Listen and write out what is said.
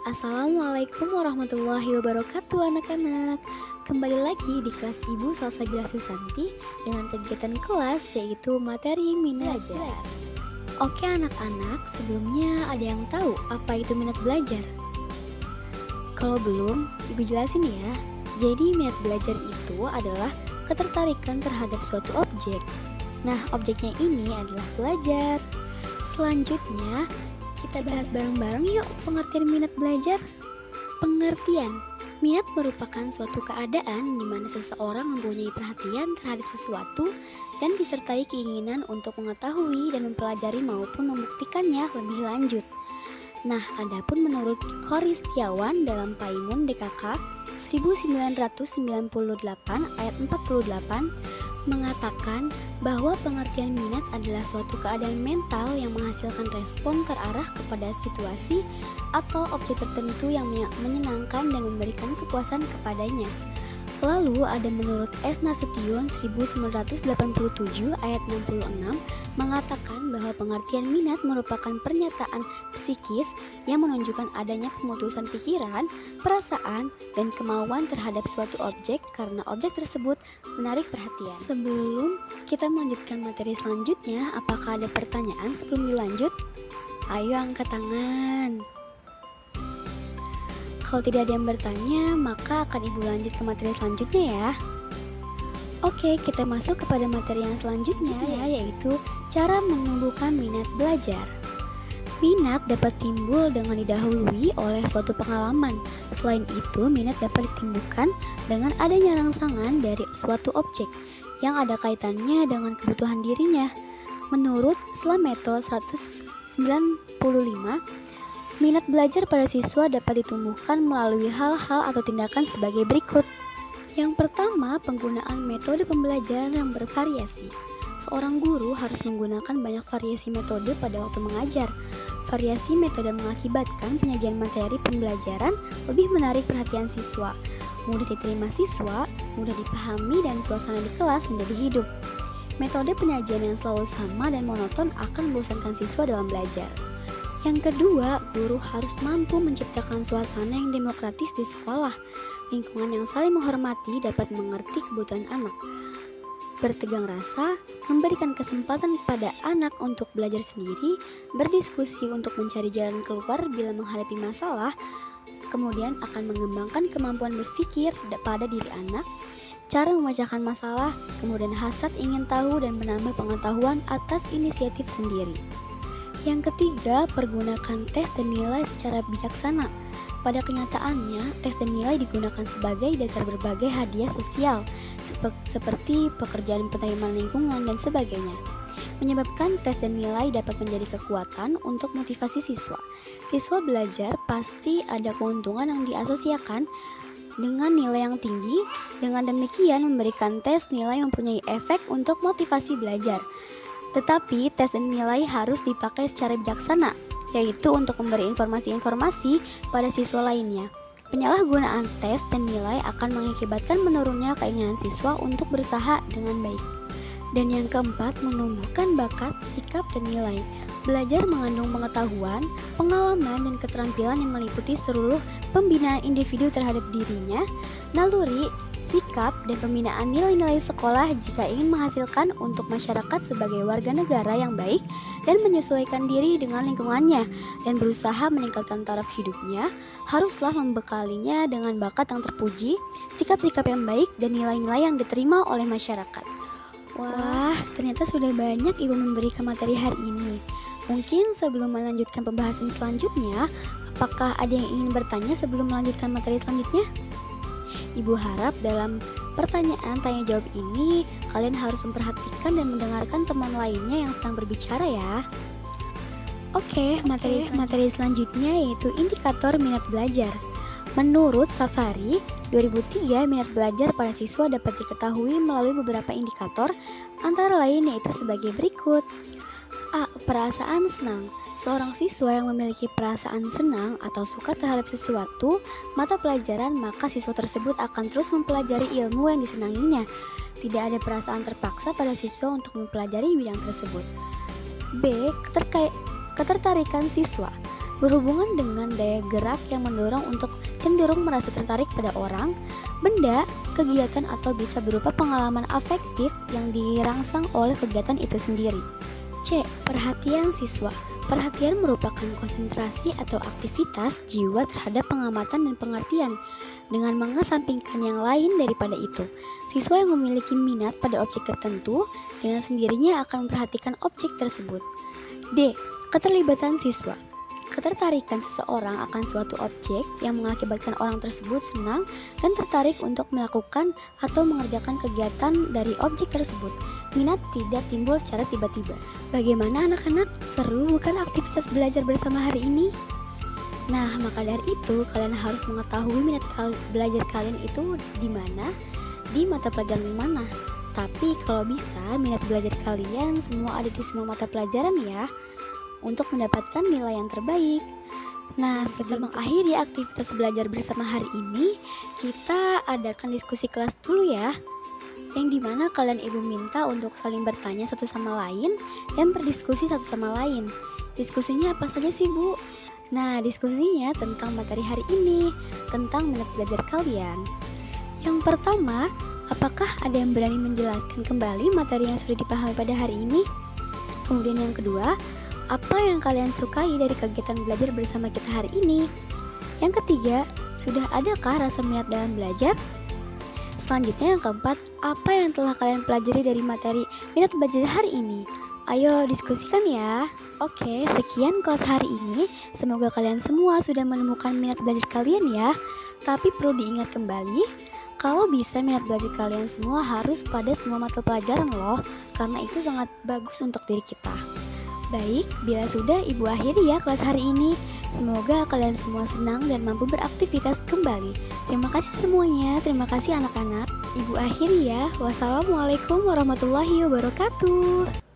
Assalamualaikum warahmatullahi wabarakatuh anak-anak. Kembali lagi di kelas Ibu Salsabila Susanti dengan kegiatan kelas yaitu materi minat belajar. Oke anak-anak, sebelumnya ada yang tahu apa itu minat belajar? Kalau belum, Ibu jelasin ya. Jadi minat belajar itu adalah ketertarikan terhadap suatu objek. Nah, objeknya ini adalah belajar. Selanjutnya, kita bahas bareng-bareng yuk pengertian minat belajar. Pengertian, minat merupakan suatu keadaan di mana seseorang mempunyai perhatian terhadap sesuatu dan disertai keinginan untuk mengetahui dan mempelajari maupun membuktikannya lebih lanjut. Nah, adapun menurut Khoristiawan dalam Paimun DKK 1998 ayat 48 mengatakan bahwa pengertian minat adalah suatu keadaan mental yang menghasilkan respon terarah kepada situasi atau objek tertentu yang menyenangkan dan memberikan kepuasan kepadanya. Lalu ada menurut S. Nasution 1987 ayat 66 mengatakan bahwa pengertian minat merupakan pernyataan psikis yang menunjukkan adanya pemutusan pikiran, perasaan, dan kemauan terhadap suatu objek karena objek tersebut menarik perhatian. Sebelum kita melanjutkan materi selanjutnya, apakah ada pertanyaan sebelum dilanjut? Ayo angkat tangan. Kalau tidak ada yang bertanya, maka akan Ibu lanjut ke materi selanjutnya ya. Oke, kita masuk kepada materi yang selanjutnya yaitu cara menumbuhkan minat belajar. Minat dapat timbul dengan didahului oleh suatu pengalaman. Selain itu, minat dapat ditimbukan dengan adanya rangsangan dari suatu objek yang ada kaitannya dengan kebutuhan dirinya. Menurut Slameto 195, minat belajar pada siswa dapat ditumbuhkan melalui hal-hal atau tindakan sebagai berikut. Yang pertama, penggunaan metode pembelajaran yang bervariasi. Seorang guru harus menggunakan banyak variasi metode pada waktu mengajar. Variasi metode mengakibatkan penyajian materi pembelajaran lebih menarik perhatian siswa, mudah diterima siswa, mudah dipahami, dan suasana di kelas menjadi hidup. Metode penyajian yang selalu sama dan monoton akan membosankan siswa dalam belajar. Yang kedua, guru harus mampu menciptakan suasana yang demokratis di sekolah. Lingkungan yang saling menghormati dapat mengerti kebutuhan anak. Bertegang rasa, memberikan kesempatan kepada anak untuk belajar sendiri, berdiskusi untuk mencari jalan keluar bila menghadapi masalah, kemudian akan mengembangkan kemampuan berpikir pada diri anak, cara memecahkan masalah, kemudian hasrat ingin tahu dan menambah pengetahuan atas inisiatif sendiri. Yang ketiga, pergunakan tes dan nilai secara bijaksana. Pada kenyataannya, tes dan nilai digunakan sebagai dasar berbagai hadiah sosial, seperti pekerjaan penerimaan lingkungan dan sebagainya. Menyebabkan tes dan nilai dapat menjadi kekuatan untuk motivasi siswa. Siswa belajar pasti ada keuntungan yang diasosiasikan dengan nilai yang tinggi. Dengan demikian, memberikan tes nilai mempunyai efek untuk motivasi belajar. Tetapi tes dan nilai harus dipakai secara bijaksana, yaitu untuk memberi informasi-informasi pada siswa lainnya. Penyalahgunaan tes dan nilai akan mengakibatkan menurunnya keinginan siswa untuk berusaha dengan baik. Dan yang keempat, menumbuhkan bakat, sikap, dan nilai. Belajar mengandung pengetahuan, pengalaman, dan keterampilan yang meliputi seluruh pembinaan individu terhadap dirinya, naluri, sikap, dan pembinaan nilai-nilai sekolah jika ingin menghasilkan untuk masyarakat sebagai warga negara yang baik dan menyesuaikan diri dengan lingkungannya dan berusaha meningkatkan taraf hidupnya, haruslah membekalinya dengan bakat yang terpuji, sikap-sikap yang baik, dan nilai-nilai yang diterima oleh masyarakat. Wah, ternyata sudah banyak Ibu memberikan materi hari ini. Mungkin sebelum melanjutkan pembahasan selanjutnya, apakah ada yang ingin bertanya sebelum melanjutkan materi selanjutnya? Ibu harap dalam pertanyaan tanya jawab ini kalian harus memperhatikan dan mendengarkan teman lainnya yang sedang berbicara ya. Oke, materi selanjutnya yaitu indikator minat belajar. Menurut Safari 2003, minat belajar pada siswa dapat diketahui melalui beberapa indikator, antara lain yaitu sebagai berikut. A. Perasaan senang. Seorang siswa yang memiliki perasaan senang atau suka terhadap sesuatu mata pelajaran, maka siswa tersebut akan terus mempelajari ilmu yang disenanginya. Tidak ada perasaan terpaksa pada siswa untuk mempelajari bidang tersebut. B. Ketertarikan siswa. berhubungan dengan daya gerak yang mendorong untuk cenderung merasa tertarik pada orang, benda, kegiatan atau bisa berupa pengalaman afektif yang dirangsang oleh kegiatan itu sendiri. C. Perhatian siswa. Perhatian merupakan konsentrasi atau aktivitas jiwa terhadap pengamatan dan pengertian dengan mengesampingkan yang lain daripada itu. Siswa yang memiliki minat pada objek tertentu dengan sendirinya akan memperhatikan objek tersebut. D. Keterlibatan siswa. Ketertarikan seseorang akan suatu objek yang mengakibatkan orang tersebut senang dan tertarik untuk melakukan atau mengerjakan kegiatan dari objek tersebut. Minat tidak timbul secara tiba-tiba. Bagaimana anak-anak? Seru bukan aktivitas belajar bersama hari ini? Nah, maka dari itu kalian harus mengetahui minat belajar kalian itu di mana, di mata pelajaran mana. Tapi kalau bisa minat belajar kalian semua ada di semua mata pelajaran ya, untuk mendapatkan nilai yang terbaik. Nah, sebelum mengakhiri aktivitas belajar bersama hari ini, kita adakan diskusi kelas dulu ya, yang dimana kalian ibu minta untuk saling bertanya satu sama lain dan berdiskusi satu sama lain. Diskusinya apa saja sih Bu? Nah, diskusinya tentang materi hari ini, tentang minat belajar kalian. Yang pertama, apakah ada yang berani menjelaskan kembali materi yang sudah dipahami pada hari ini? Kemudian yang kedua, apa yang kalian sukai dari kegiatan belajar bersama kita hari ini? Yang ketiga, sudah adakah rasa minat dalam belajar? Selanjutnya yang keempat, apa yang telah kalian pelajari dari materi minat belajar hari ini? Ayo diskusikan ya. Oke, sekian kelas hari ini. Semoga kalian semua sudah menemukan minat belajar kalian ya. Tapi perlu diingat kembali, kalau bisa minat belajar kalian semua harus pada semua mata pelajaran loh, karena itu sangat bagus untuk diri kita. Baik, bila sudah ibu akhiri ya kelas hari ini. Semoga kalian semua senang dan mampu beraktivitas kembali. Terima kasih semuanya, terima kasih anak-anak. Ibu akhiri ya. Wassalamualaikum warahmatullahi wabarakatuh.